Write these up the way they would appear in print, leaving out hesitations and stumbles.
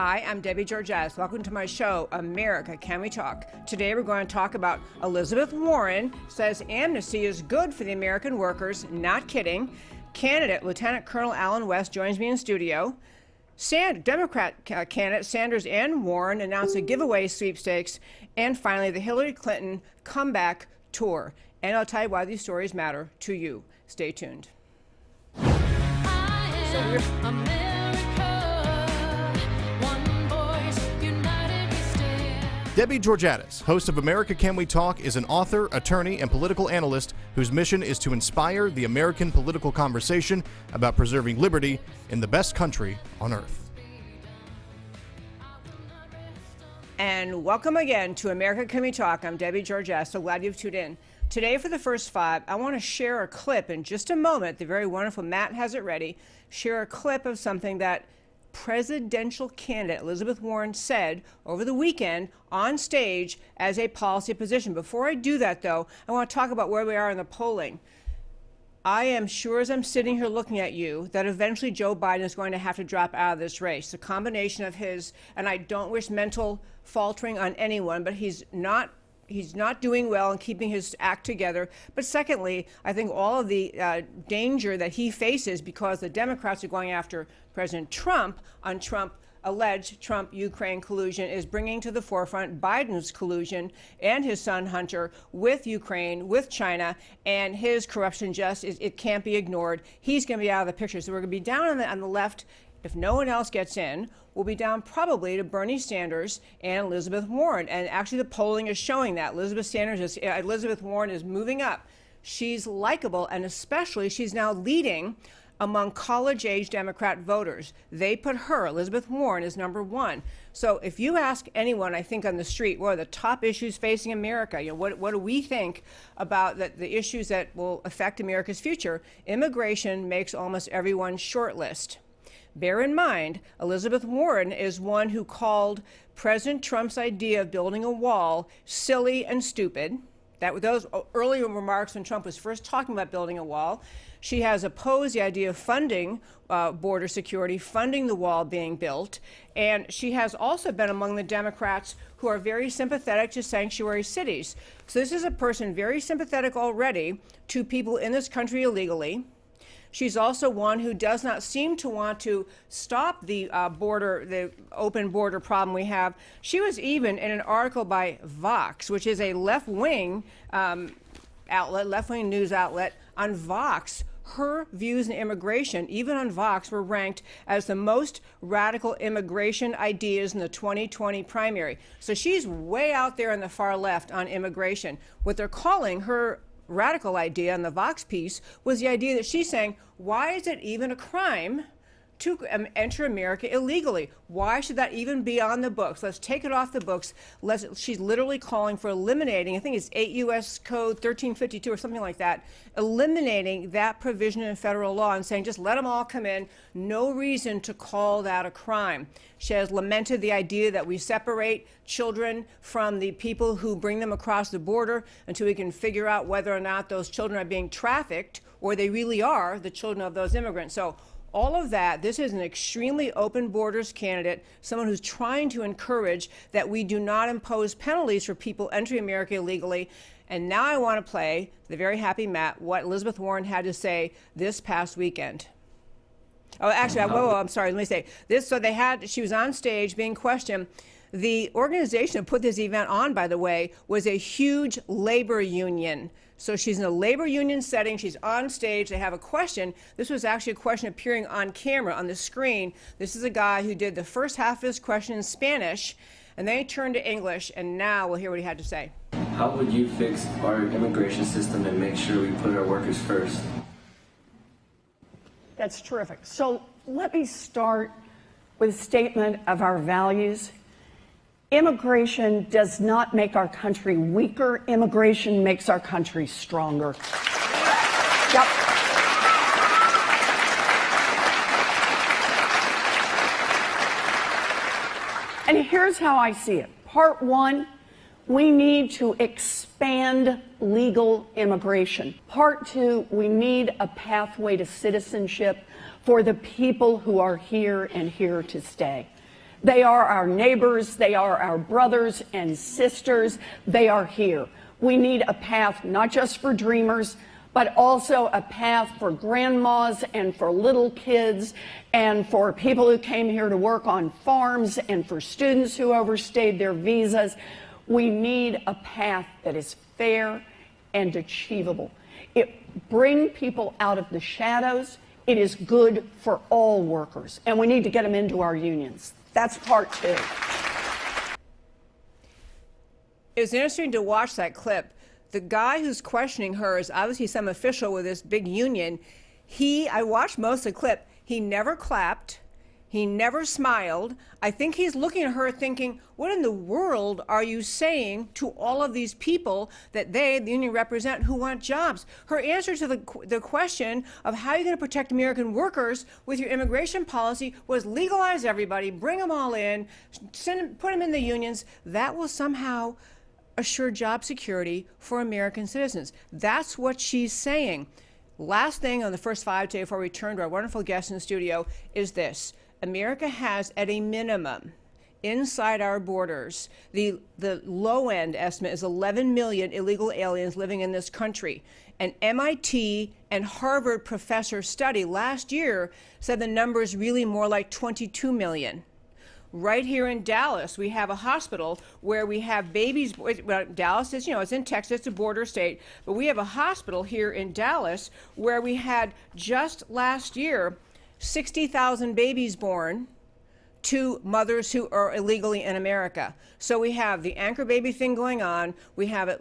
Hi, I'm Debbie Georgatos. Welcome to my show, America, Can We Talk? Today we're going to talk about Elizabeth Warren says Amnesty is good for the American workers. Not kidding. Candidate Lt Col Allen West joins me in studio. Democrat candidate Sanders and Warren announced a giveaway sweepstakes. And finally, the Hillary Clinton comeback tour. And I'll tell you why these stories matter to you. Stay tuned. Debbie Georgatos, host of America Can We Talk, is an author, attorney, and political analyst whose mission is to inspire the American political conversation about preserving liberty in the best country on earth. And welcome again to America Can We Talk. I'm Debbie Georgatos. So glad you've tuned in. Today for the first five, I want to share a clip in just a moment. The very wonderful Matt has it ready. Share a clip of something that presidential candidate Elizabeth Warren said over the weekend on stage as a policy position. Before I do that, though, I want to talk about where we are in the polling. I am sure as I'm sitting here looking at you that eventually Joe Biden is going to have to drop out of this race. A combination of his, and I don't wish mental faltering on anyone, but he's not doing well in keeping his act together. But secondly, I think all of the danger that he faces because the Democrats are going after President Trump on alleged Trump-Ukraine collusion is bringing to the forefront Biden's collusion and his son Hunter with Ukraine, with China, and his corruption it can't be ignored. He's going to be out of the picture. So we're going to be down on the left. If no one else gets in, we'll be down probably to Bernie Sanders and Elizabeth Warren. And actually the polling is showing that. Elizabeth Warren is moving up. She's likable, and especially she's now leading among college-age Democrat voters. They put her, Elizabeth Warren, as number one. So if you ask anyone, I think on the street, what are the top issues facing America? What do we think about the issues that will affect America's future? Immigration makes almost everyone's short list. Bear in mind, Elizabeth Warren is one who called President Trump's idea of building a wall silly and stupid. Those earlier remarks when Trump was first talking about building a wall. She has opposed the idea of funding border security, funding the wall being built. And she has also been among the Democrats who are very sympathetic to sanctuary cities. So this is a person very sympathetic already to people in this country illegally. She's also one who does not seem to want to stop the open border problem we have. She was even in an article by Vox, which is a left-wing news outlet. On Vox, her views on immigration, even on Vox, were ranked as the most radical immigration ideas in the 2020 primary. So she's way out there on the far left on immigration. What they're calling her radical idea in the Vox piece was the idea that she's saying, why is it even a crime to enter America illegally? Why should that even be on the books? Let's take it off the books. She's literally calling for eliminating, I think it's 8 U.S. Code 1352 or something like that, eliminating that provision in federal law and saying just let them all come in. No reason to call that a crime. She has lamented the idea that we separate children from the people who bring them across the border until we can figure out whether or not those children are being trafficked or they really are the children of those immigrants. So all of that, this is an extremely open borders candidate, someone who's trying to encourage that we do not impose penalties for people entering America illegally. And now I want to play, the very happy Matt, what Elizabeth Warren had to say this past weekend. Oh, actually, I'm sorry, let me say this. So she was on stage being questioned. The organization that put this event on, by the way, was a huge labor union. So she's in a labor union setting. She's on stage. They have a question. This was actually a question appearing on camera on the screen. This is a guy who did the first half of his question in Spanish, and then he turned to English, and now we'll hear what he had to say. How would you fix our immigration system and make sure we put our workers first? That's terrific. So let me start with a statement of our values. Immigration does not make our country weaker. Immigration makes our country stronger. Yep. And here's how I see it. Part one, we need to expand legal immigration. Part two, we need a pathway to citizenship for the people who are here and here to stay. They are our neighbors. They are our brothers and sisters. They are here. We need a path not just for dreamers, but also a path for grandmas and for little kids and for people who came here to work on farms and for students who overstayed their visas. We need a path that is fair and achievable. It brings people out of the shadows. It is good for all workers, and we need to get them into our unions. That's part two. It was interesting to watch that clip. The guy who's questioning her is obviously some official with this big union. I watched most of the clip. He never clapped. He never smiled. I think he's looking at her thinking, what in the world are you saying to all of these people that the union represent, who want jobs? Her answer to the question of how you're going to protect American workers with your immigration policy was legalize everybody, bring them all in, put them in the unions. That will somehow assure job security for American citizens. That's what she's saying. Last thing on the first five today before we turn to our wonderful guest in the studio is this. America has, at a minimum, inside our borders, the low-end estimate is 11 million illegal aliens living in this country. An MIT and Harvard professor study last year said the number is really more like 22 million. Right here in Dallas, we have a hospital where we have babies. Well, Dallas is, it's in Texas, it's a border state, but we have a hospital here in Dallas where we had just last year 60,000 babies born to mothers who are illegally in America. So we have the anchor baby thing going on. We have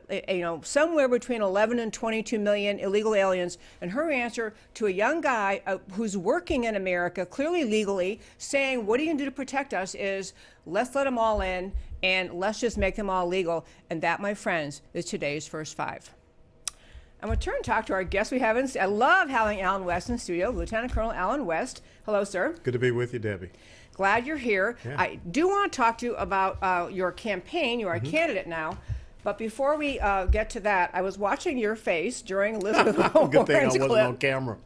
somewhere between 11 and 22 million illegal aliens. And her answer to a young guy who's working in America, clearly legally, saying, what are you going to do to protect us, is let's let them all in and let's just make them all legal. And that, my friends, is today's First Five. I'm going to turn and talk to our guest we have I love having Allen West in the studio, Lt Col Allen West. Hello, sir. Good to be with you, Debbie. Glad you're here. Yeah. I do want to talk to you about your campaign. You are a candidate now. But before we get to that, I was watching your face during Elizabeth Warren's Good thing I wasn't clip. on camera.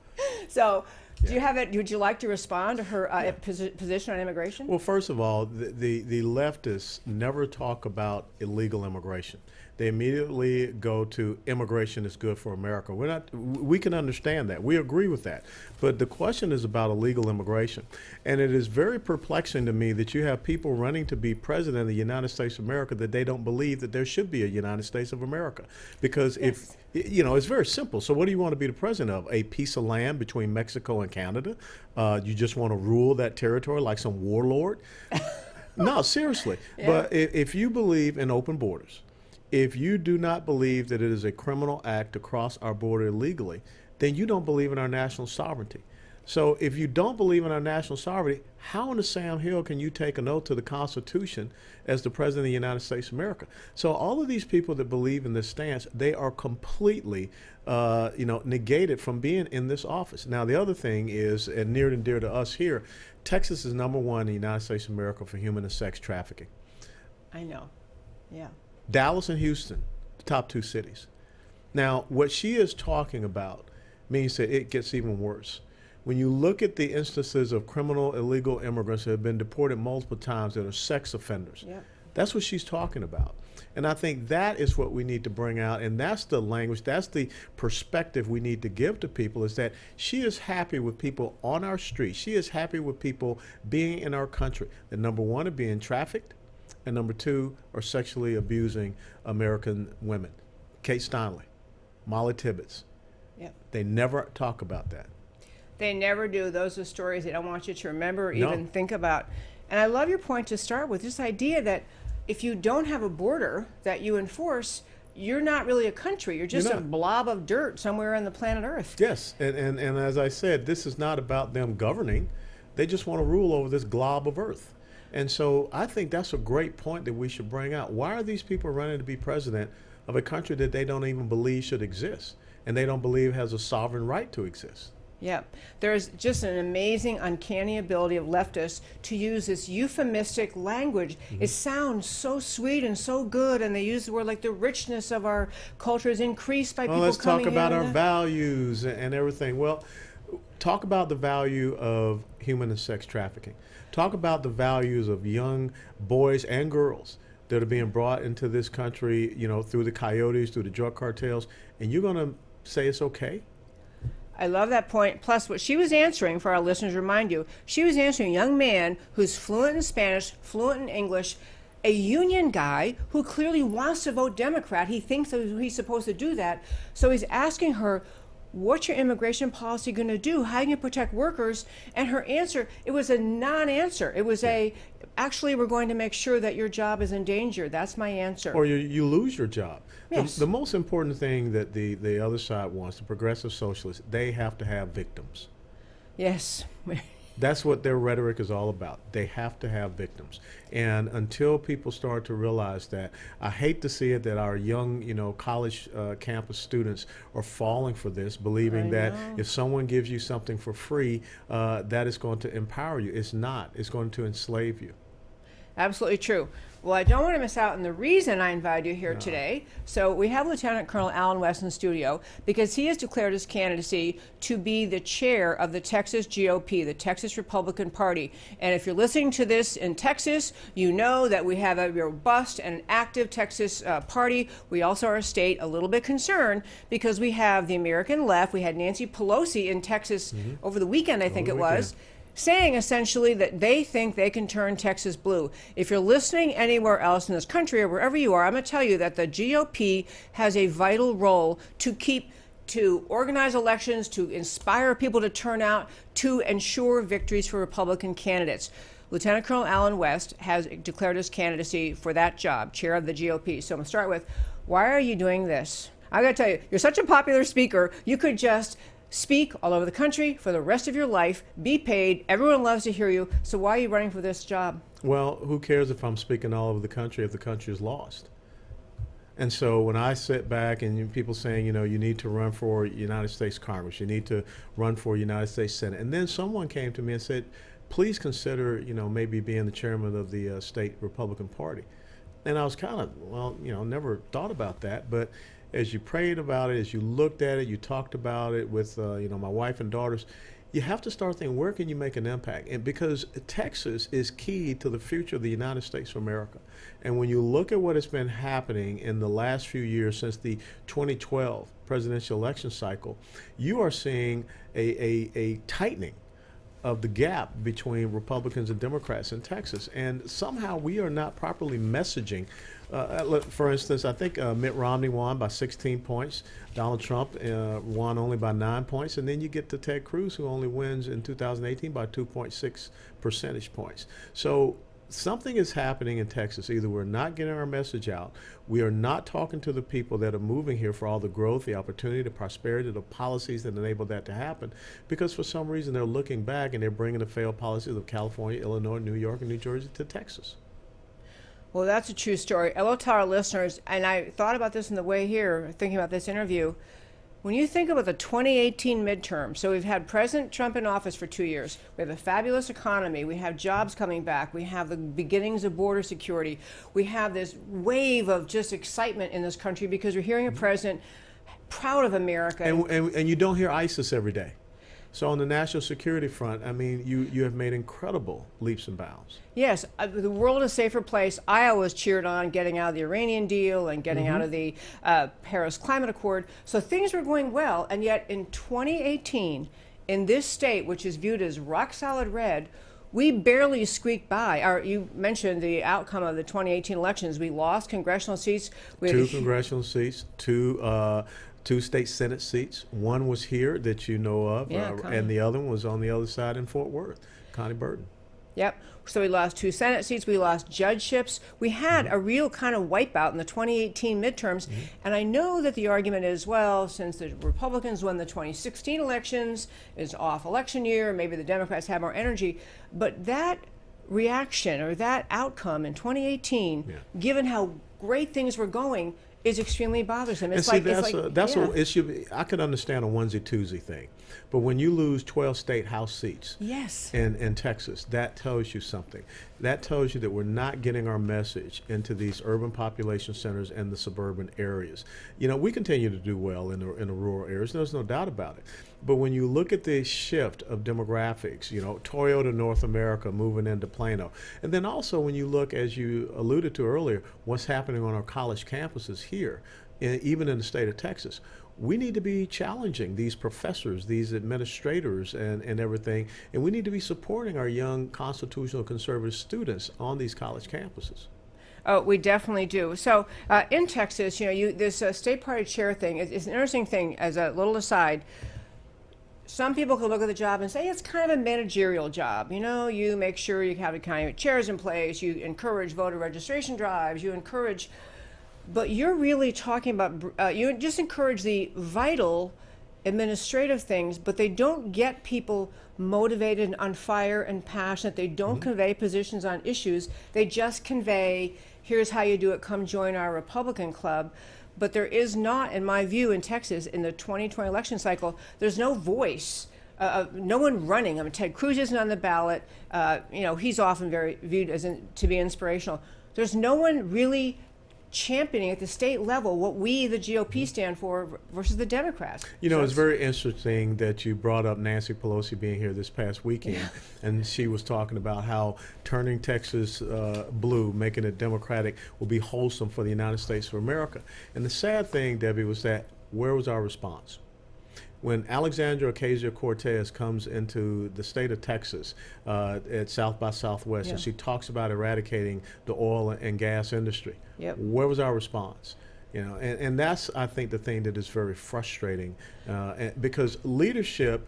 So, do you have it? Would you like to respond to her position on immigration? Well, first of all, the leftists never talk about illegal immigration. They immediately go to immigration is good for America. We can understand that. We agree with that. But the question is about illegal immigration. And it is very perplexing to me that you have people running to be president of the United States of America that they don't believe that there should be a United States of America. Because if, it's very simple. So what do you want to be the president of? A piece of land between Mexico and Canada? You just want to rule that territory like some warlord? No, seriously. Yeah. But if you believe in open borders, if you do not believe that it is a criminal act to cross our border illegally, then you don't believe in our national sovereignty. So if you don't believe in our national sovereignty, how in the Sam Hill can you take an oath to the Constitution as the President of the United States of America? So all of these people that believe in this stance, they are completely negated from being in this office. Now, the other thing is, and near and dear to us here, Texas is #1 in the United States of America for human and sex trafficking. I know. Yeah. Dallas and Houston, the top two cities. Now, what she is talking about means that it gets even worse. When you look at the instances of criminal illegal immigrants that have been deported multiple times that are sex offenders, that's what she's talking about. And I think that is what we need to bring out, and that's the language, that's the perspective we need to give to people, is that she is happy with people on our streets. She is happy with people being in our country. That #1 are being trafficked, and #2 are sexually abusing American women. Kate Steinle, Molly Tibbetts. Yep. They never talk about that. They never do. Those are stories they don't want you to remember or even think about. And I love your point to start with, this idea that if you don't have a border that you enforce, you're not really a country. You're just a blob of dirt somewhere on the planet Earth. Yes, and as I said, this is not about them governing. They just want to rule over this glob of earth. And so I think that's a great point that we should bring out. Why are these people running to be president of a country that they don't even believe should exist, and they don't believe has a sovereign right to exist? Yeah, there's just an amazing, uncanny ability of leftists to use this euphemistic language. It sounds so sweet and so good, and they use the word like the richness of our culture is increased by people coming in. Let's talk about our values and everything. Well, talk about the value of human and sex trafficking. Talk about the values of young boys and girls that are being brought into this country, through the coyotes, through the drug cartels, and you're going to say it's okay? I love that point. Plus, what she was answering, for our listeners, remind you, she was answering a young man who's fluent in Spanish, fluent in English, a union guy who clearly wants to vote Democrat. He thinks that he's supposed to do that. So he's asking her, what's your immigration policy going to do? How are you going to protect workers? And her answer, it was a non-answer. It was actually, we're going to make sure that your job is in danger. That's my answer. Or you lose your job. Yes. The most important thing that the other side wants, the progressive socialists, they have to have victims. Yes. That's what their rhetoric is all about. They have to have victims. And until people start to realize that, I hate to see it that our young, college campus students are falling for this, believing that if someone gives you something for free, that is going to empower you. It's not. It's going to enslave you. Absolutely true. Well, I don't want to miss out on the reason I invited you here today. So we have Lt Col Allen West in the studio because he has declared his candidacy to be the chair of the Texas GOP, the Texas Republican Party. And if you're listening to this in Texas, you know that we have a robust and active Texas party. We also are a state a little bit concerned because we have the American left. We had Nancy Pelosi in Texas over the weekend, I think it was, saying essentially that they think they can turn Texas blue. If you're listening anywhere else in this country or wherever you are, I'm going to tell you that the GOP has a vital role to organize elections, to inspire people to turn out, to ensure victories for Republican candidates. Lt Col Allen West has declared his candidacy for that job, chair of the GOP. So I'm going to start with, why are you doing this? I got to tell you, you're such a popular speaker, you could just speak all over the country for the rest of your life, be paid, everyone loves to hear you, so why are you running for this job? Well, who cares if I'm speaking all over the country if the country is lost? And so when I sit back and people saying, you need to run for United States Congress, you need to run for United States Senate, and then someone came to me and said, please consider, maybe being the chairman of the state Republican Party. And I was kind of, never thought about that, but as you prayed about it, as you looked at it, you talked about it with, my wife and daughters, you have to start thinking, where can you make an impact? And because Texas is key to the future of the United States of America. And when you look at what has been happening in the last few years since the 2012 presidential election cycle, you are seeing a tightening of the gap between Republicans and Democrats in Texas. And somehow we are not properly messaging. For instance, I think Mitt Romney won by 16 points. Donald Trump won only by 9 points. And then you get to Ted Cruz, who only wins in 2018 by 2.6 percentage points. So something is happening in Texas. Either we're not getting our message out, we are not talking to the people that are moving here for all the growth, the opportunity, the prosperity, the policies that enable that to happen, because for some reason they're looking back and they're bringing the failed policies of California, Illinois, New York, and New Jersey to Texas. Well, that's a true story. I will tell our listeners, and I thought about this on the way here, thinking about this interview. When you think about the 2018 midterm, so we've had President Trump in office for 2 years. We have a fabulous economy. We have jobs coming back. We have the beginnings of border security. We have this wave of just excitement in this country because we're hearing a president proud of America. And you don't hear ISIS every day. So on the national security front, I mean, you have made incredible leaps and bounds. Yes, the world is a safer place. I always cheered on getting out of the Iranian deal and getting out of the Paris Climate Accord. So things were going well, and yet in 2018, in this state, which is viewed as rock solid red, we barely squeaked by. You mentioned the outcome of the 2018 elections. We lost congressional seats. Two congressional seats, two state Senate seats. One was here that you know of, and the other one was on the other side in Fort Worth, Connie Burton. Yep. So we lost 2 Senate seats. We lost judgeships. We had a real kind of wipeout in the 2018 midterms. And I know that the argument is, well, since the Republicans won the 2016 elections, it's off election year, maybe the Democrats have more energy. But that reaction or that outcome in 2018, given how great things were going, is extremely bothersome. It's it should be. I could understand a onesie-twosie thing, but when you lose 12 state House seats in Texas, that tells you something. That tells you that we're not getting our message into these urban population centers and the suburban areas. We continue to do well in the rural areas. There's no doubt about it. But when you look at the shift of demographics, Toyota North America moving into Plano, and then also when you look, as you alluded to earlier, what's happening on our college campuses here, even in the state of Texas, we need to be challenging these professors, these administrators, and everything, and we need to be supporting our young constitutional conservative students on these college campuses. Oh, we definitely do. So in Texas, this state party chair thing is an interesting thing. As a little aside, some people can look at the job and say it's kind of a managerial job. You make sure you have the kind of chairs in place, you encourage voter registration drives, but you're really talking about, you just encourage the vital administrative things, but they don't get people motivated and on fire and passionate. They don't convey positions on issues. They just convey, here's how you do it, come join our Republican club. But there is not, in my view, in Texas, in the 2020 election cycle, there's no voice, no one running. I mean, Ted Cruz isn't on the ballot. He's often viewed as to be inspirational. There's no one really championing at the state level what we, the GOP, stand for versus the Democrats. It's very interesting that you brought up Nancy Pelosi being here this past weekend, and she was talking about how turning Texas blue, making it Democratic, will be wholesome for the United States of America. And the sad thing, Debbie, was that where was our response? When Alexandria Ocasio-Cortez comes into the state of Texas at South by Southwest, and she talks about eradicating the oil and gas industry, where was our response? And that's, I think, the thing that is very frustrating, because leadership,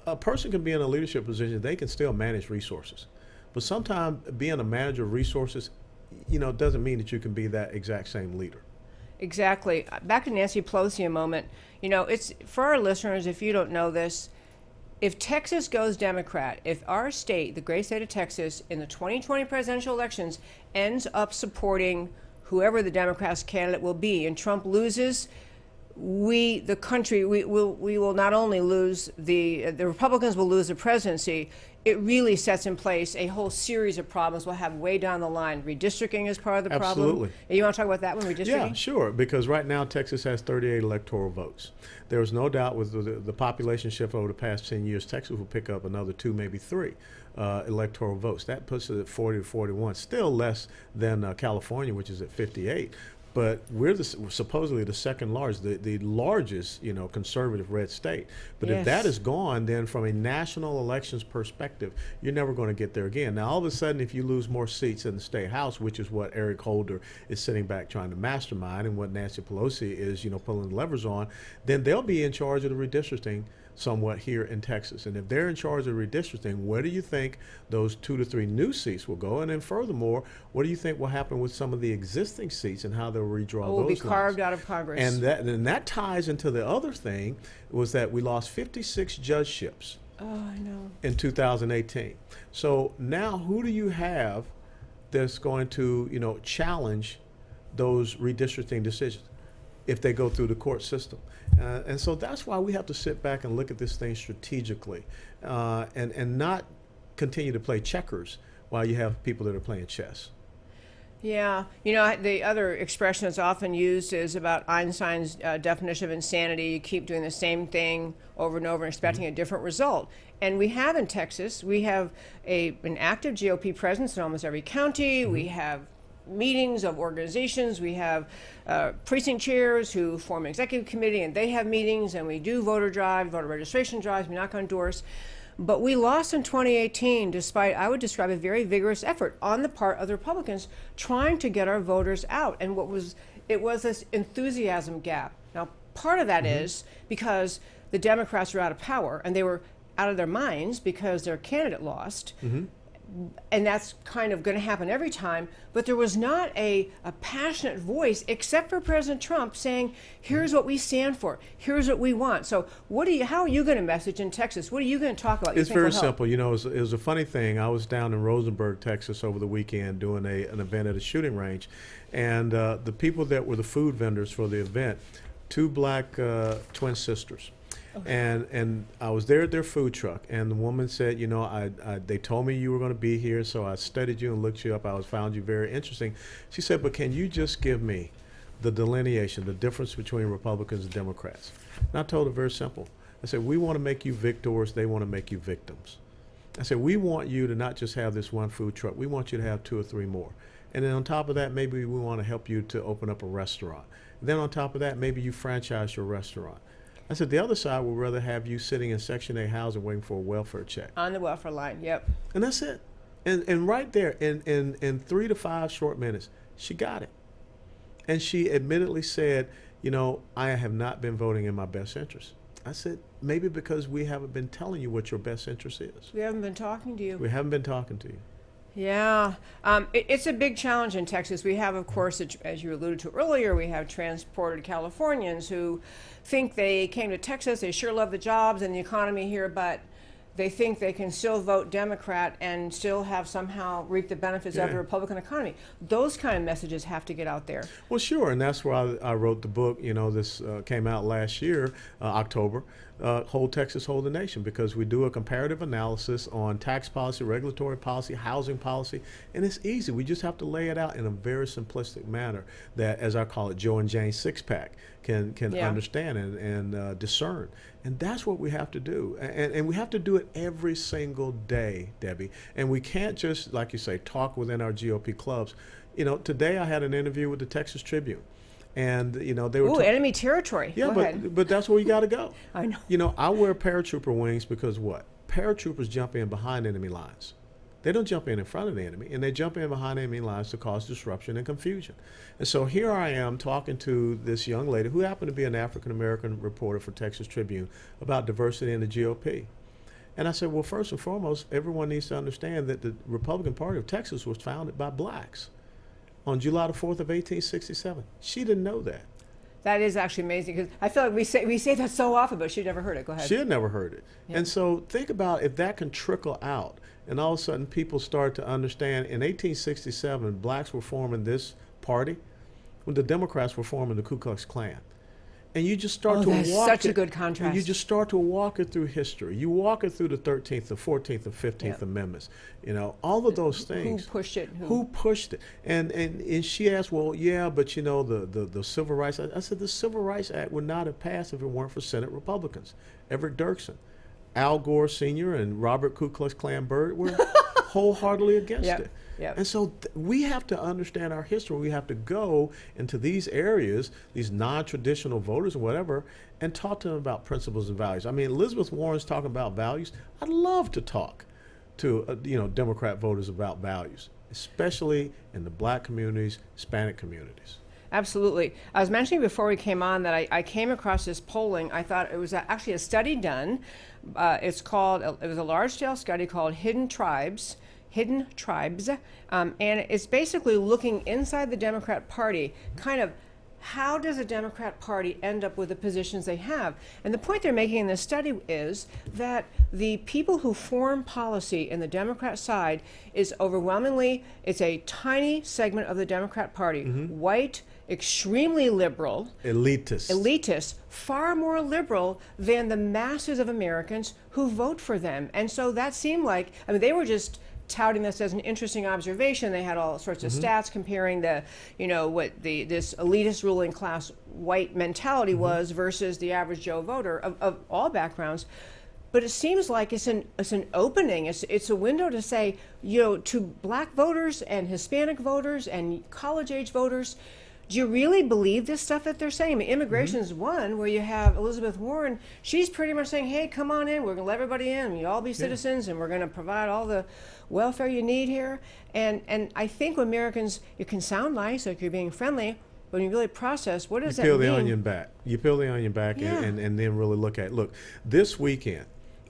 a person can be in a leadership position, they can still manage resources. But sometimes being a manager of resources, doesn't mean that you can be that exact same leader. Exactly. Back to Nancy Pelosi a moment. It's for our listeners, if you don't know this, if Texas goes Democrat, if our state, the great state of Texas, in the 2020 presidential elections ends up supporting whoever the Democrats candidate will be, and Trump loses, we will not only lose the Republicans will lose the presidency. It really sets in place a whole series of problems we'll have way down the line. Redistricting is part of the problem. Absolutely. You want to talk about that one, redistricting? Yeah, sure, because right now Texas has 38 electoral votes. There is no doubt with the population shift over the past 10 years, Texas will pick up another 2, maybe 3 electoral votes. That puts it at 40 to 41, still less than California, which is at 58. But we're supposedly the second largest, the largest, conservative red state. But if that is gone, then from a national elections perspective, you're never going to get there again. Now, all of a sudden, if you lose more seats in the state house, which is what Eric Holder is sitting back trying to mastermind, and what Nancy Pelosi is, pulling the levers on, then they'll be in charge of the redistricting somewhat here in Texas. And if they're in charge of redistricting, where do you think those 2 to 3 new seats will go? And then furthermore, what do you think will happen with some of the existing seats and how they'll redraw those will be lines? carved out of Congress. And that ties into the other thing, was that we lost 56 judgeships in 2018. So now who do you have that's going to, challenge those redistricting decisions if they go through the court system? And so that's why we have to sit back and look at this thing strategically, and not continue to play checkers while you have people that are playing chess. Yeah. The other expression that's often used is about Einstein's definition of insanity. You keep doing the same thing over and over and expecting a different result. And we have in Texas, we have an active GOP presence in almost every county. We have meetings of organizations. We have precinct chairs who form an executive committee, and they have meetings, and we do voter registration drives. We knock on doors. But we lost in 2018 despite, I would describe, a very vigorous effort on the part of the Republicans trying to get our voters out. And it was this enthusiasm gap. Now, part of that is because the Democrats were out of power, and they were out of their minds because their candidate lost. And that's kind of going to happen every time. But there was not a passionate voice, except for President Trump, saying, here's what we stand for. Here's what we want. So how are you going to message in Texas? What are you going to talk about? It's very simple. It was a funny thing. I was down in Rosenberg, Texas over the weekend doing an event at a shooting range. And the people that were the food vendors for the event, 2 black twin sisters. And I was there at their food truck, and the woman said, they told me you were going to be here, so I studied you and looked you up. I found you very interesting. She said, but can you just give me the delineation, the difference between Republicans and Democrats? And I told her very simple. I said, we want to make you victors, they want to make you victims. I said, we want you to not just have this one food truck, we want you to have 2 or 3 more. And then on top of that, maybe we want to help you to open up a restaurant. And then on top of that, maybe you franchise your restaurant. I said, the other side would rather have you sitting in Section 8 housing waiting for a welfare check. On the welfare line, yep. And that's it. And right there, in 3 to 5 short minutes, she got it. And she admittedly said, you know, I have not been voting in my best interest. I said, maybe because we haven't been telling you what your best interest is. We haven't been talking to you. We haven't been talking to you. Yeah, it's a big challenge in Texas. We have, of course, as you alluded to earlier, we have transported Californians who think they came to Texas, they sure love the jobs and the economy here, but they think they can still vote Democrat and still have somehow reap the benefits of the Republican economy. Those kind of messages have to get out there. Well, sure, and that's why I wrote the book. You know, this came out last year, October, Hold Texas, Hold the Nation, because we do a comparative analysis on tax policy, regulatory policy, housing policy, and it's easy. We just have to lay it out in a very simplistic manner that, as I call it, Joe and Jane six-pack can understand and discern. And that's what we have to do. And we have to do it every single day, Debbie. And we can't just, like you say, talk within our GOP clubs. You know, today I had an interview with the Texas Tribune. And, you know, they were... Ooh, enemy territory. Yeah, Go ahead. but that's where you got to go. I know. You know, I wear paratrooper wings because what? Paratroopers jump in behind enemy lines. They don't jump in front of the enemy, and they jump in behind enemy lines to cause disruption and confusion. And so here I am talking to this young lady who happened to be an African-American reporter for Texas Tribune about diversity in the GOP. And I said, well, first and foremost, everyone needs to understand that the Republican Party of Texas was founded by blacks on July the 4th of 1867. She didn't know that. That is actually amazing, because I feel like we say that so often, but she never heard it. Go ahead. She had never heard it. Yeah. And so think about if that can trickle out, and all of a sudden people start to understand. In 1867, blacks were forming this party when the Democrats were forming the Ku Klux Klan. And you just start to that's walk such it, a good contrast. and you just start to walk it through history. You walk it through the 13th, the 14th, and 15th Amendments. You know, all of those things. Who pushed it? Who pushed it? And she asked, well, yeah, but you know, the Civil Rights Act. I said, the Civil Rights Act would not have passed if it weren't for Senate Republicans. Everett Dirksen, Al Gore Sr., and Robert Ku Klux Klan Byrd were wholeheartedly against it. Yep. And so we have to understand our history. We have to go into these areas, these non-traditional voters or whatever, and talk to them about principles and values. I mean, Elizabeth Warren's talking about values. I'd love to talk to Democrat voters about values, especially in the black communities, Hispanic communities. Absolutely. I was mentioning before we came on that I came across this polling. I thought it was actually a study done. It was a large-scale study called Hidden Tribes, and it's basically looking inside the Democrat Party, kind of how does the Democrat Party end up with the positions they have? And the point they're making in this study is that the people who form policy in the Democrat side is overwhelmingly, it's a tiny segment of the Democrat Party, white, extremely liberal, elitist, far more liberal than the masses of Americans who vote for them. And so that seemed like, I mean, they were just touting this as an interesting observation. They had all sorts of stats comparing this elitist ruling class white mentality was versus the average Joe voter of all backgrounds. But it seems like it's an opening. It's a window to say, to black voters and Hispanic voters and college age voters, do you really believe this stuff that they're saying? I mean, immigration is one where you have Elizabeth Warren. She's pretty much saying, hey, come on in. We're going to let everybody in. You all be citizens, and we're going to provide all the welfare you need here. And I think Americans, it can sound nice, like you're being friendly, but when you really process, what does that mean? You peel the onion back and then really look at it. Look, this weekend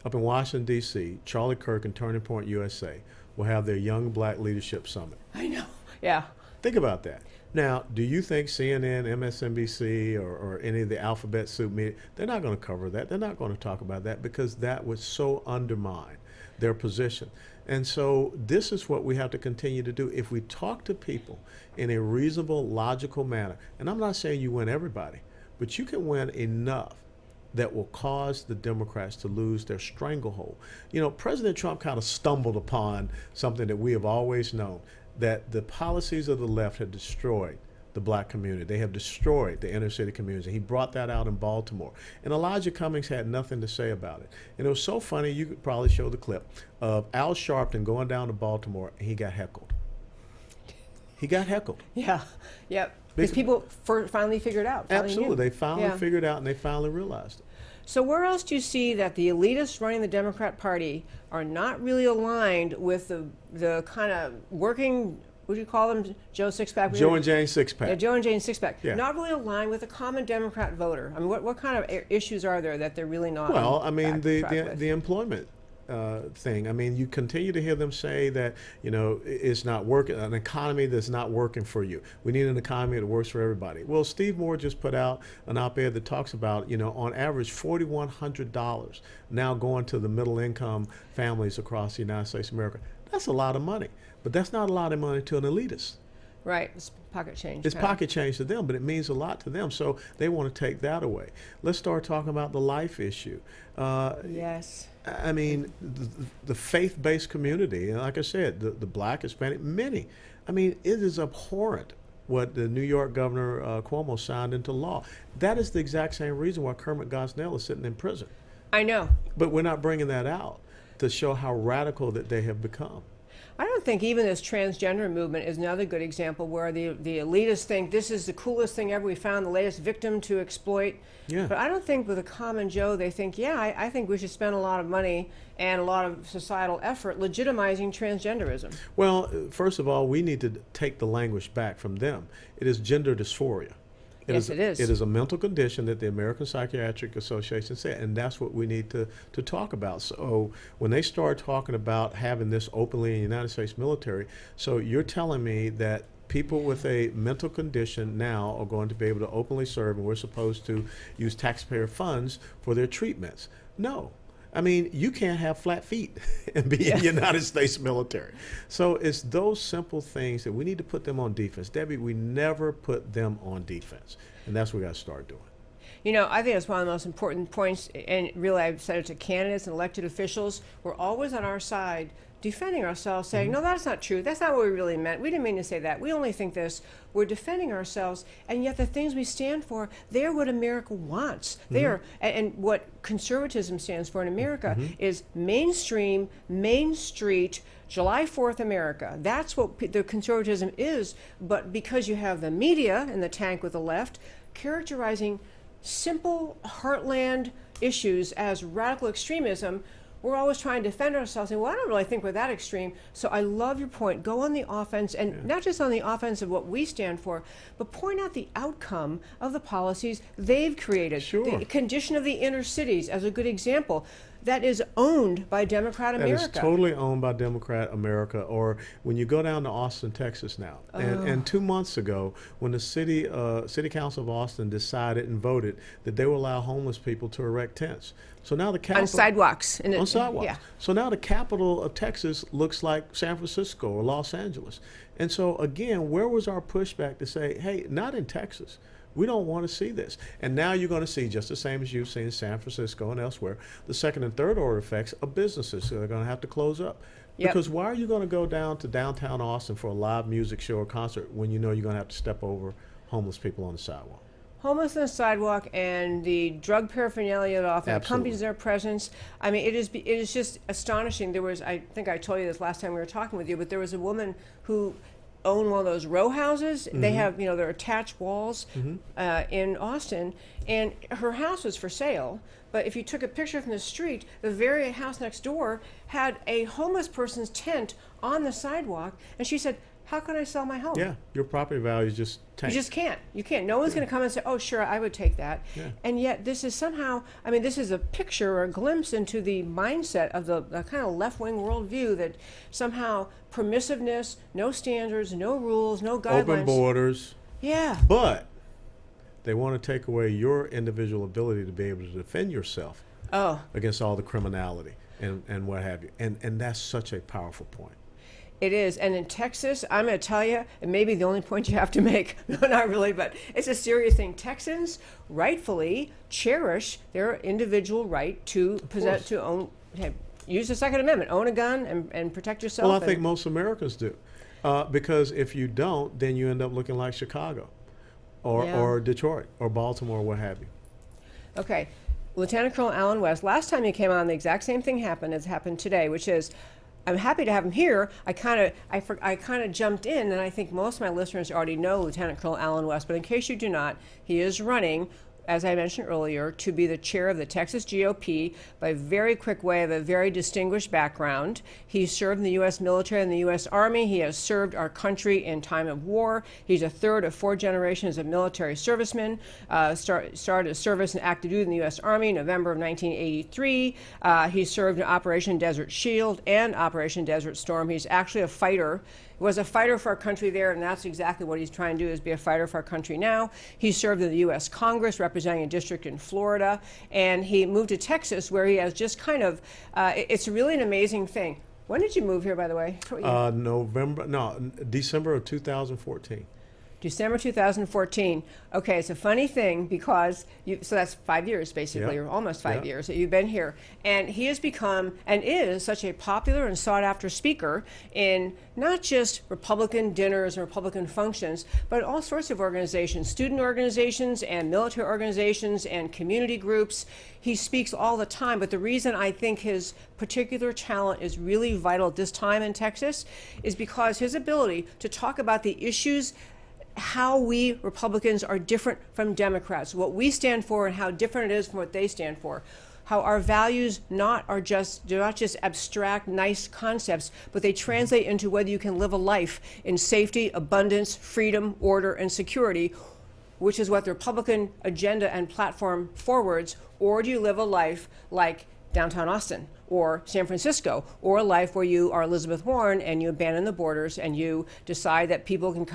up in Washington, D.C., Charlie Kirk and Turning Point USA will have their Young Black Leadership Summit. I know. Yeah. Think about that. Now, do you think CNN, MSNBC, or any of the alphabet soup media, they're not going to cover that. They're not going to talk about that because that would so undermine their position. And so this is what we have to continue to do. If we talk to people in a reasonable, logical manner, and I'm not saying you win everybody, but you can win enough that will cause the Democrats to lose their stranglehold. President Trump kind of stumbled upon something that we have always known, that the policies of the left had destroyed the black community. They have destroyed the inner city communities. He brought that out in Baltimore. And Elijah Cummings had nothing to say about it. And it was so funny, you could probably show the clip of Al Sharpton going down to Baltimore, and he got heckled. He got heckled. Yeah, yep. Because people finally figured out. Absolutely, they finally figured out and they finally realized it. So where else do you see that the elitists running the Democrat Party are not really aligned with the kind of working, what do you call them, Joe Sixpack? Joe and Jane Sixpack. Yeah, Joe and Jane Sixpack. Yeah. Not really aligned with the common Democrat voter. I mean, what kind of issues are there that they're really not? Well, I mean, track with? the employment thing. I mean, you continue to hear them say that, you know, it's not working, an economy that's not working for you. We need an economy that works for everybody. Well, Steve Moore just put out an op-ed that talks about, you know, on average $4,100 now going to the middle income families across the United States of America. That's a lot of money, but that's not a lot of money to an elitist. Right, it's pocket change. It's pocket change to them, but it means a lot to them, so they want to take that away. Let's start talking about the life issue. Yes. I mean, the faith-based community, and like I said, the black, Hispanic, many. I mean, it is abhorrent what the New York Governor Cuomo signed into law. That is the exact same reason why Kermit Gosnell is sitting in prison. I know. But we're not bringing that out to show how radical that they have become. I don't think even this transgender movement is another good example where the elitists think this is the coolest thing ever. We found the latest victim to exploit. Yeah. But I don't think with a common Joe, they think, yeah, I think we should spend a lot of money and a lot of societal effort legitimizing transgenderism. Well, first of all, we need to take the language back from them. It is gender dysphoria. Yes, it is. It is a mental condition that the American Psychiatric Association said, and that's what we need to talk about. So when they start talking about having this openly in the United States military, so you're telling me that people with a mental condition now are going to be able to openly serve, and we're supposed to use taxpayer funds for their treatments? No. I mean, you can't have flat feet and be in the United States military. So it's those simple things that we need to put them on defense. Debbie, we never put them on defense, and that's what we got to start doing. You know, I think it's one of the most important points, and really I've said it to candidates and elected officials. We're always on our side defending ourselves, saying, no, that's not true. That's not what we really meant. We didn't mean to say that. We only think this. We're defending ourselves, and yet the things we stand for, they're what America wants. They are, and what conservatism stands for in America is mainstream, Main Street, July 4th America. That's what the conservatism is, but because you have the media in the tank with the left, characterizing simple heartland issues as radical extremism, we're always trying to defend ourselves, and well, I don't really think we're that extreme. So I love your point. Go on the offense, and not just on the offense of what we stand for, but point out the outcome of the policies they've created. Sure. The condition of the inner cities as a good example. That is owned by Democrat America. That is totally owned by Democrat America. Or when you go down to Austin, Texas now, and 2 months ago, when the city council of Austin decided and voted that they will allow homeless people to erect tents. So now the capital, on sidewalks. On sidewalks. Yeah. So now the capital of Texas looks like San Francisco or Los Angeles. And so again, where was our pushback to say, hey, not in Texas. We don't want to see this. And now you're going to see, just the same as you've seen in San Francisco and elsewhere, the second and third order effects of businesses that are going to have to close up. Yep. Because why are you going to go down to downtown Austin for a live music show or concert when you know you're going to have to step over homeless people on the sidewalk? Homeless on the sidewalk and the drug paraphernalia that often accompanies their presence. I mean, it is just astonishing. There was, I think I told you this last time we were talking with you, but there was a woman who own one of those row houses. They have, you know, they're attached walls in Austin, and her house was for sale. But if you took a picture from the street, the very house next door had a homeless person's tent on the sidewalk, and she said, how can I sell my home? Yeah, your property value is just tanked. You just can't. You can't. No one's going to come and say, oh, sure, I would take that. Yeah. And yet this is somehow, I mean, this is a picture or a glimpse into the mindset of the kind of left-wing worldview that somehow permissiveness, no standards, no rules, no guidelines. Open borders. Yeah. But they want to take away your individual ability to be able to defend yourself against all the criminality and what have you. And that's such a powerful point. It is. And in Texas, I'm going to tell you, it may be the only point you have to make. No, not really, but it's a serious thing. Texans rightfully cherish their individual right to possess, to own, use the Second Amendment, own a gun and protect yourself. Well, I think most Americans do. Because if you don't, then you end up looking like Chicago. or Detroit or Baltimore, what have you. Okay. Lt Col Allen West, last time you came on, the exact same thing happened as happened today, which is I'm happy to have him here. I kind of jumped in, and I think most of my listeners already know Lt Col Allen West, but in case you do not, he is running, as I mentioned earlier, to be the chair of the Texas GOP by a very quick way of a very distinguished background. He served in the U.S. military and the U.S. Army. He has served our country in time of war. He's a third of 4 generations of military servicemen. Started his service and active duty in the U.S. Army in November of 1983. He served in Operation Desert Shield and Operation Desert Storm. He's actually a fighter. Was a fighter for our country there, and that's exactly what he's trying to do, is be a fighter for our country now. He served in the U.S. Congress, representing a district in Florida, and he moved to Texas, where he has just kind of, it's really an amazing thing. When did you move here, by the way? December of 2014. December 2014. Okay, it's a funny thing because so that's 5 years basically, or almost 5 years that you've been here. And he has become and is such a popular and sought after speaker in not just Republican dinners and Republican functions, but all sorts of organizations, student organizations and military organizations and community groups. He speaks all the time, but the reason I think his particular talent is really vital at this time in Texas is because his ability to talk about the issues, how we Republicans are different from Democrats, what we stand for and how different it is from what they stand for, how our values they're not just abstract, nice concepts, but they translate into whether you can live a life in safety, abundance, freedom, order, and security, which is what the Republican agenda and platform forwards, or do you live a life like downtown Austin or San Francisco, or a life where you are Elizabeth Warren and you abandon the borders and you decide that people can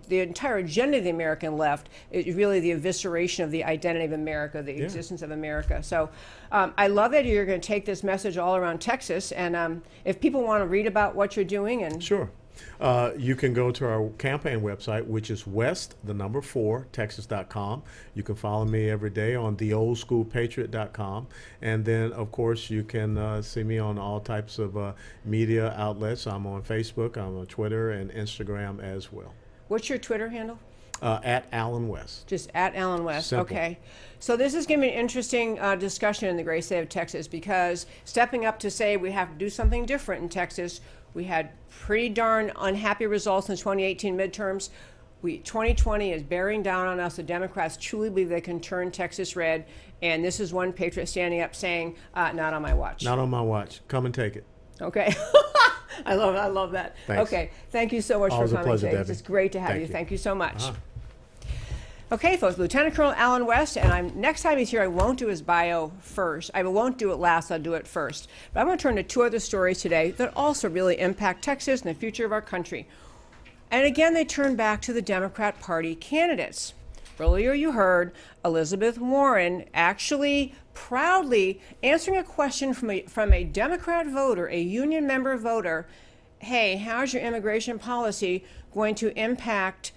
the entire agenda of the American left is really the evisceration of the identity of America, the existence of America. So I love that you're going to take this message all around Texas, and if people want to read about what you're doing and Sure. You can go to our campaign website, which is west4texas.com. You can follow me every day on theoldschoolpatriot.com. And then, of course, you can see me on all types of media outlets. I'm on Facebook, I'm on Twitter, and Instagram as well. What's your Twitter handle? At Allen West. Just at Allen West. Simple. Okay. So this is going to be an interesting discussion in the great state of Texas, because stepping up to say we have to do something different in Texas, we had pretty darn unhappy results in the 2018 midterms. 2020 is bearing down on us. The Democrats truly believe they can turn Texas red, and this is one patriot standing up saying, not on my watch. Not on my watch. Come and take it. Okay. I love that. Thanks. Okay. Thank you so much Always for a coming pleasure, today. Debbie. It's great to have Thank you. you. Thank you so much. Uh-huh. Okay, folks, Lt Col Allen West, and next time he's here, I won't do his bio first. I won't do it last, I'll do it first. But I'm going to turn to 2 other stories today that also really impact Texas and the future of our country. And again, they turn back to the Democrat Party candidates. Earlier you heard Elizabeth Warren actually proudly answering a question from a Democrat voter, a union member voter. Hey, how's your immigration policy going to impact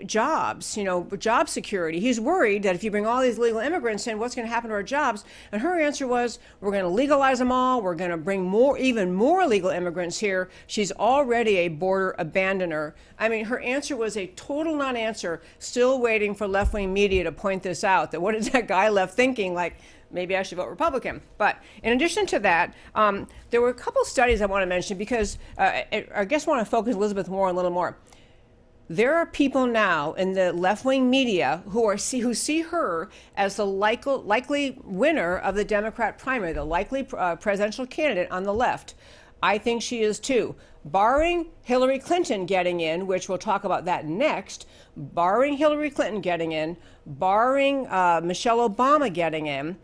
jobs, job security? He's worried that if you bring all these legal immigrants in, what's going to happen to our jobs? And her answer was, we're going to legalize them all. We're going to bring even more legal immigrants here. She's already a border abandoner. I mean, her answer was a total non-answer, still waiting for left-wing media to point this out, that what is that guy left thinking, like, maybe I should vote Republican. But in addition to that, there were a couple studies I want to mention because I guess I want to focus Elizabeth Warren a little more. There are people now in the left-wing media who see her as the likely winner of the Democrat primary, the likely presidential candidate on the left. I think she is too. Barring Hillary Clinton getting in, which we'll talk about that next, barring Hillary Clinton getting in, barring Michelle Obama getting in,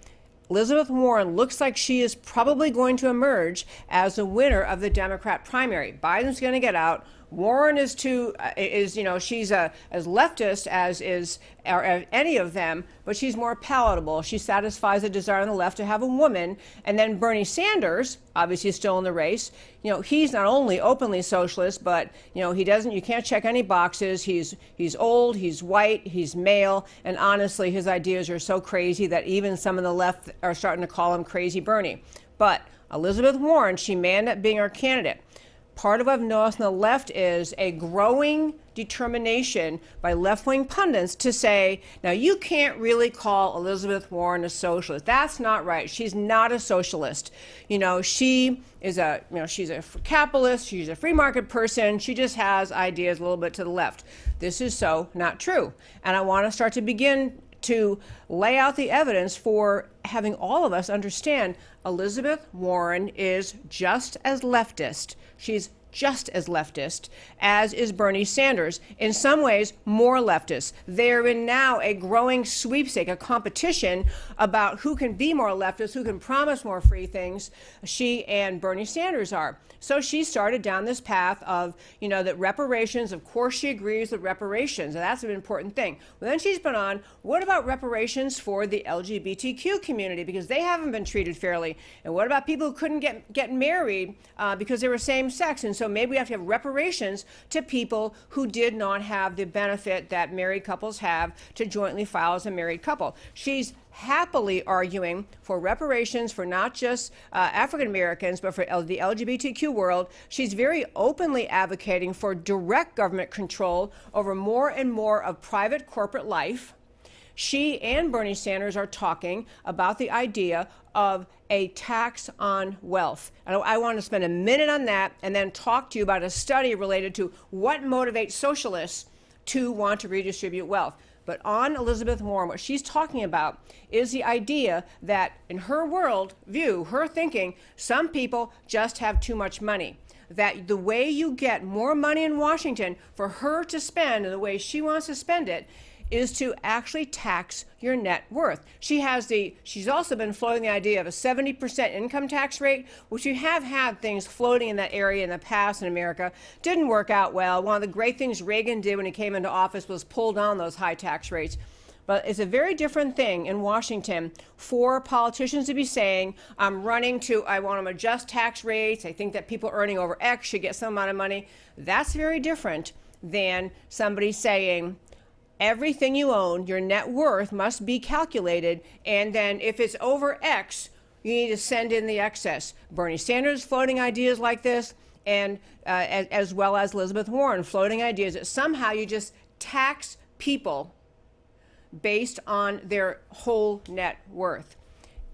Elizabeth Warren looks like she is probably going to emerge as the winner of the Democrat primary. Biden's going to get out. Warren is she's as leftist as is any of them, but she's more palatable. She satisfies the desire on the left to have a woman. And then Bernie Sanders, obviously still in the race. He's not only openly socialist, but you can't check any boxes. He's old, he's white, he's male, and honestly, his ideas are so crazy that even some of the left are starting to call him Crazy Bernie. But Elizabeth Warren, she may end up being our candidate. part of what I've noticed on the left is a growing determination by left-wing pundits to say, now you can't really call Elizabeth Warren a socialist. That's not right. She's not a socialist. She is she's a capitalist. She's a free market person. She just has ideas a little bit to the left. This is so not true. And I want to start to begin to lay out the evidence for having all of us understand Elizabeth Warren is just as leftist. She's just as leftist as is Bernie Sanders. In some ways, more leftist. They're in now a growing sweepstake, a competition about who can be more leftist, who can promise more free things. She and Bernie Sanders are. So she started down this path of, that reparations, of course she agrees with reparations, and that's an important thing. Well, then she's been on, what about reparations for the LGBTQ community, because they haven't been treated fairly? And what about people who couldn't get married because they were same-sex? And so maybe we have to have reparations to people who did not have the benefit that married couples have to jointly file as a married couple. She's happily arguing for reparations for not just African Americans, but for the LGBTQ world. She's very openly advocating for direct government control over more and more of private corporate life. She and Bernie Sanders are talking about the idea of a tax on wealth. And I want to spend a minute on that and then talk to you about a study related to what motivates socialists to want to redistribute wealth. But on Elizabeth Warren, what she's talking about is the idea that in her world view, her thinking, some people just have too much money. That the way you get more money in Washington for her to spend and the way she wants to spend it is to actually tax your net worth. She's also been floating the idea of a 70% income tax rate, which we have had things floating in that area in the past in America. Didn't work out well. One of the great things Reagan did when he came into office was pull down those high tax rates. But it's a very different thing in Washington for politicians to be saying, I want to adjust tax rates. I think that people earning over X should get some amount of money. That's very different than somebody saying, everything you own, your net worth must be calculated, and then if it's over X, you need to send in the excess. Bernie Sanders floating ideas like this, and as well as Elizabeth Warren floating ideas that somehow you just tax people based on their whole net worth.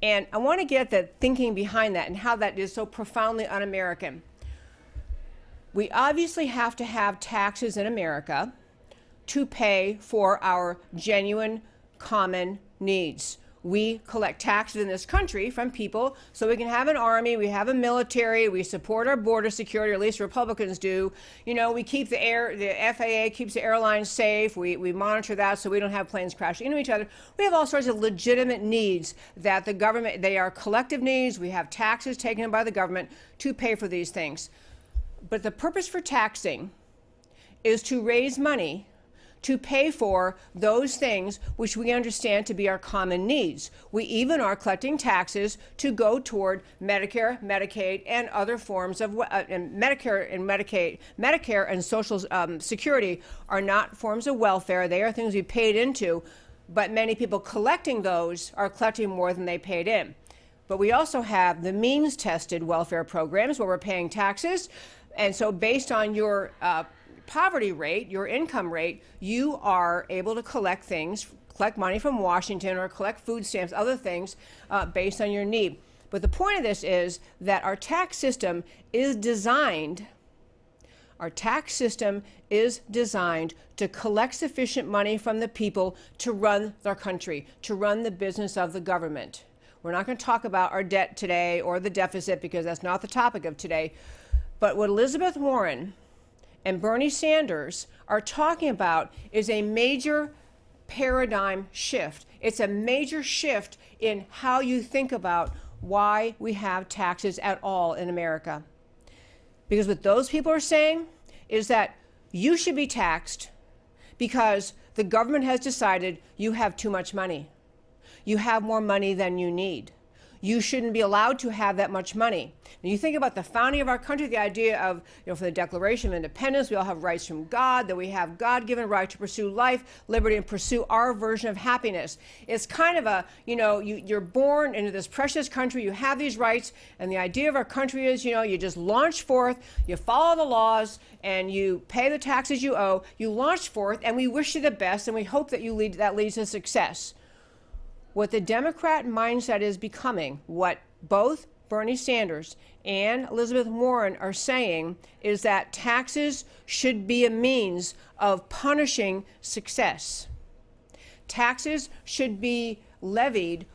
And I want to get the thinking behind that and how that is so profoundly un-American. We obviously have to have taxes in America to pay for our genuine common needs. We collect taxes in this country from people so we can have an army, we have a military, we support our border security, or at least Republicans do. We keep the FAA keeps the airlines safe, we monitor that so we don't have planes crashing into each other. We have all sorts of legitimate needs that the government, they are collective needs. We have taxes taken by the government to pay for these things. But the purpose for taxing is to raise money to pay for those things which we understand to be our common needs. We even are collecting taxes to go toward Medicare, Medicaid, and other forms of Medicare and Medicaid. Medicare and Social Security are not forms of welfare. They are things we paid into, but many people collecting those are collecting more than they paid in. But we also have the means-tested welfare programs where we're paying taxes, and so based on your poverty rate, your income rate, you are able to collect money from Washington or collect food stamps, other things based on your need. But the point of this is that our tax system is designed to collect sufficient money from the people to run their country, to run the business of the government. We're not going to talk about our debt today or the deficit because that's not the topic of today. But what Elizabeth Warren and Bernie Sanders are talking about is a major paradigm shift. It's a major shift in how you think about why we have taxes at all in America. Because what those people are saying is that you should be taxed because the government has decided you have too much money. You have more money than you need. you shouldn't be allowed to have that much money. Now, you think about the founding of our country, the idea of, for the Declaration of Independence, we all have rights from God, that we have God-given right to pursue life, liberty, and pursue our version of happiness. It's kind of a, you're born into this precious country, you have these rights, and the idea of our country is, you just launch forth, you follow the laws, and you pay the taxes you owe, you launch forth, and we wish you the best, and we hope that that leads to success. What the Democrat mindset is becoming, what both Bernie Sanders and Elizabeth Warren are saying, is that taxes should be a means of punishing success. Taxes should be levied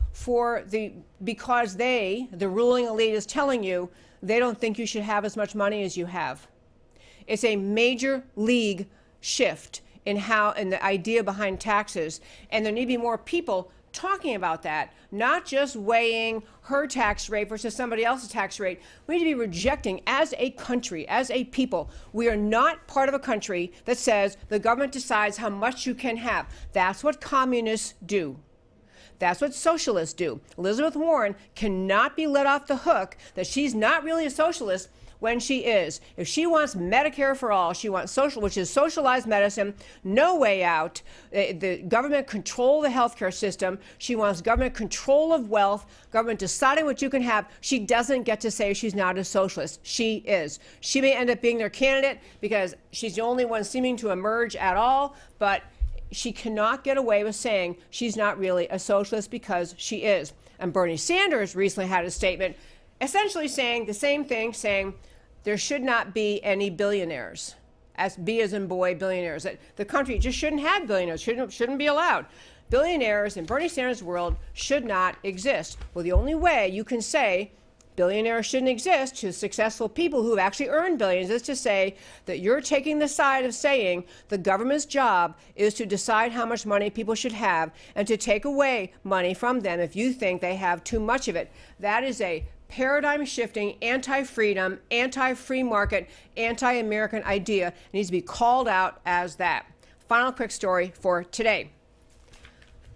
because the ruling elite is telling you they don't think you should have as much money as you have. It's a major league shift in the idea behind taxes, and there need to be more people talking about that, not just weighing her tax rate versus somebody else's tax rate. We need to be rejecting, as a country, as a people, we are not part of a country that says the government decides how much you can have. That's what communists do. That's what socialists do. Elizabeth Warren cannot be let off the hook that she's not really a socialist when she is. If she wants Medicare for all, she wants which is socialized medicine, no way out, the government control the healthcare system, she wants government control of wealth, government deciding what you can have, she doesn't get to say she's not a socialist. She is. She may end up being their candidate because she's the only one seeming to emerge at all, but she cannot get away with saying she's not really a socialist because she is. And Bernie Sanders recently had a statement essentially saying the same thing, saying there should not be any billionaires, B as in boy, billionaires. That the country just shouldn't have billionaires, shouldn't be allowed. Billionaires in Bernie Sanders' world should not exist. Well, the only way you can say billionaires shouldn't exist to successful people who have actually earned billions is to say that you're taking the side of saying the government's job is to decide how much money people should have and to take away money from them if you think they have too much of it. That is a paradigm-shifting, anti-freedom, anti-free market, anti-American idea. It needs to be called out as that. Final quick story for today.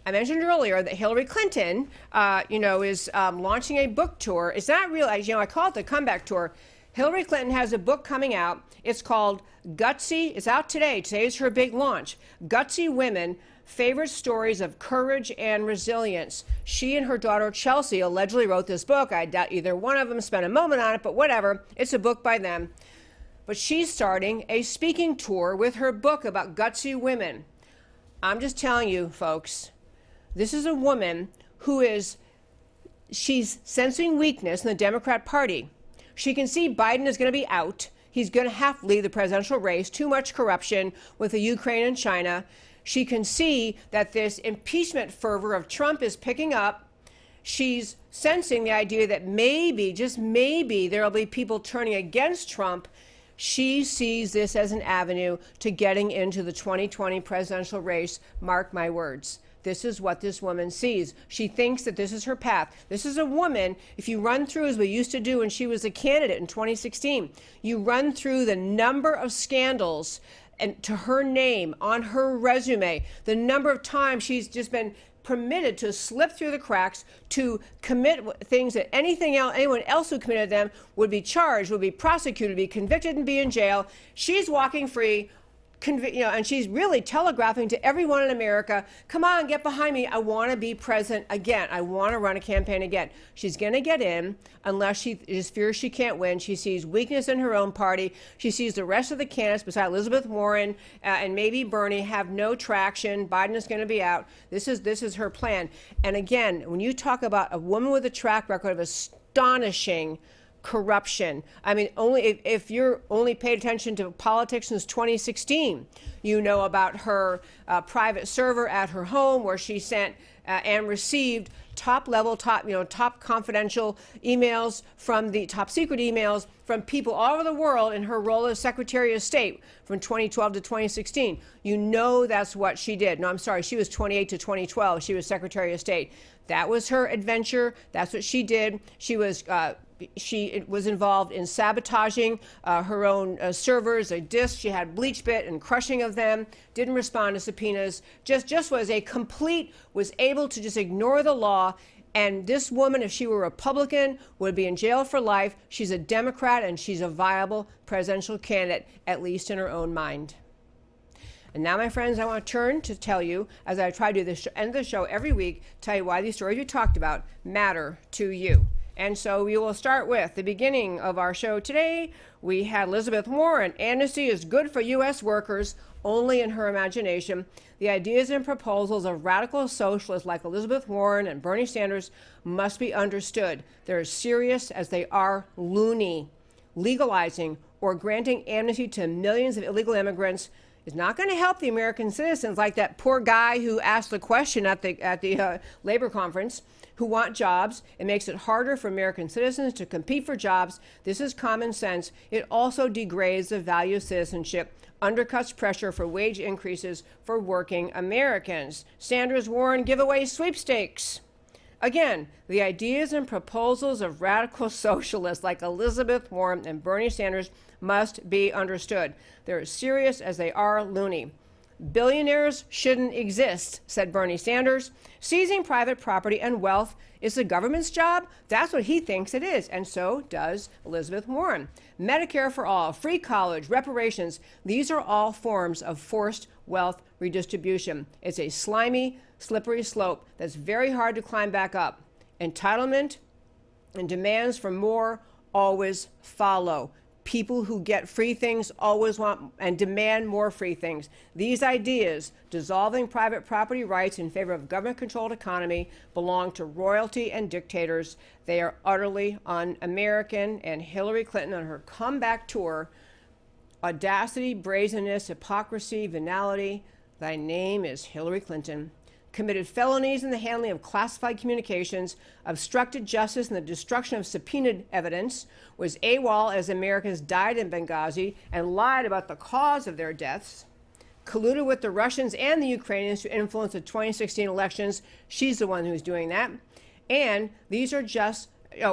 I mentioned earlier that Hillary Clinton, is launching a book tour. It's not real, I call it the comeback tour. Hillary Clinton has a book coming out. It's called Gutsy. It's out today. Today is her big launch. Gutsy Women, Favorite Stories of Courage and Resilience. She and her daughter Chelsea allegedly wrote this book. I doubt either one of them spent a moment on it, but whatever. It's a book by them. But she's starting a speaking tour with her book about gutsy women. I'm just telling you, folks, this is a woman she's sensing weakness in the Democrat Party. She can see Biden is going to be out. He's going to have to leave the presidential race. Too much corruption with the Ukraine and China. She can see that this impeachment fervor of Trump is picking up. She's sensing the idea that maybe, just maybe, there will be people turning against Trump. She sees this as an avenue to getting into the 2020 presidential race. Mark my words. This is what this woman sees. She thinks that this is her path. This is a woman, if you run through, as we used to do when she was a candidate in 2016, you run through the number of scandals and to her name on her resume, the number of times she's just been permitted to slip through the cracks, to commit things that anyone else who committed them would be charged, would be prosecuted, be convicted, and be in jail. She's walking free. And she's really telegraphing to everyone in America, come on, get behind me. I want to be president again. I want to run a campaign again. She's going to get in unless she just fears she can't win. She sees weakness in her own party. She sees the rest of the candidates, besides Elizabeth Warren and maybe Bernie, have no traction. Biden is going to be out. This is her plan. And again, when you talk about a woman with a track record of astonishing corruption. I mean, if you're only paid attention to politics since 2016, you know about her private server at her home where she sent and received top confidential emails from the top secret emails from people all over the world in her role as Secretary of State from 2012 to 2016. You know that's what she did. No, I'm sorry, she was 28 to 2012. She was Secretary of State. That was her adventure. That's what she did. She was involved in sabotaging her own servers, a disk. She had BleachBit and crushing of them, didn't respond to subpoenas, just was able to just ignore the law And this woman, if she were a Republican, would be in jail for life. She's a Democrat, and she's a viable presidential candidate, at least in her own mind. And now, my friends, I want to turn to tell you, as I try to do this end of the show every week, tell you why these stories we talked about matter to you. And so we will start with the beginning of our show today. We had Elizabeth Warren. Amnesty is good for U.S. workers, only in her imagination. The ideas and proposals of radical socialists like Elizabeth Warren and Bernie Sanders must be understood. They're as serious as they are loony. Legalizing or granting amnesty to millions of illegal immigrants is not going to help the American citizens, like that poor guy who asked the question at the labor conference, who want jobs. It makes it harder for American citizens to compete for jobs. This is common sense. It also degrades the value of citizenship, undercuts pressure for wage increases for working Americans. Sanders, Warren, give away sweepstakes. Again, the ideas and proposals of radical socialists like Elizabeth Warren and Bernie Sanders must be understood. They're as serious as they are loony. Billionaires shouldn't exist, said Bernie Sanders. Seizing private property and wealth is the government's job. That's what he thinks it is, and so does Elizabeth Warren. Medicare for all, free college, reparations, these are all forms of forced wealth redistribution. It's a slimy, slippery slope that's very hard to climb back up. Entitlement and demands for more always follow. People who get free things always want and demand more free things. These ideas, dissolving private property rights in favor of government-controlled economy, belong to royalty and dictators. They are utterly un-American, and Hillary Clinton on her comeback tour, audacity, brazenness, hypocrisy, venality, thy name is Hillary Clinton, committed felonies in the handling of classified communications, obstructed justice in the destruction of subpoenaed evidence, was AWOL as Americans died in Benghazi and lied about the cause of their deaths, colluded with the Russians and the Ukrainians to influence the 2016 elections. She's the one who's doing that. And these are just,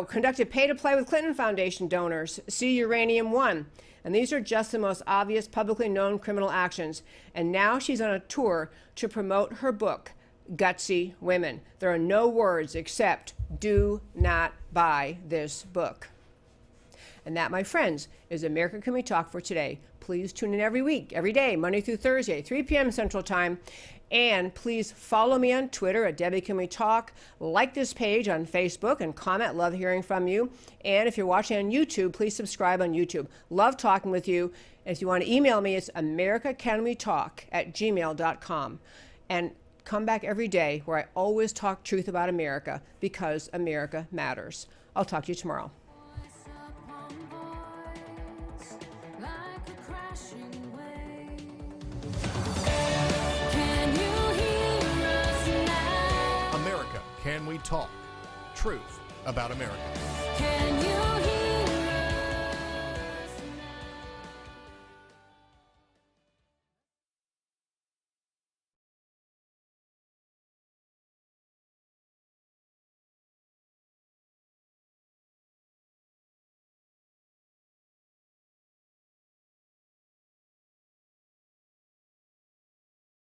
conducted pay-to-play with Clinton Foundation donors, see Uranium One. And these are just the most obvious publicly known criminal actions. And now she's on a tour to promote her book, Gutsy Women. There are no words except do not buy this book. And that, my friends, is America Can We Talk for today. Please tune in every week, every day, Monday through Thursday, 3 p.m. Central Time. And please follow me on Twitter at Debbie Can We Talk. Like this page on Facebook and comment. Love hearing from you. And if you're watching on YouTube, please subscribe on YouTube. Love talking with you. If you want to email me, it's americacanwetalk@gmail.com. And come back every day where I always talk truth about America because America matters. I'll talk to you tomorrow. America, Can We Talk? Truth about America. Can you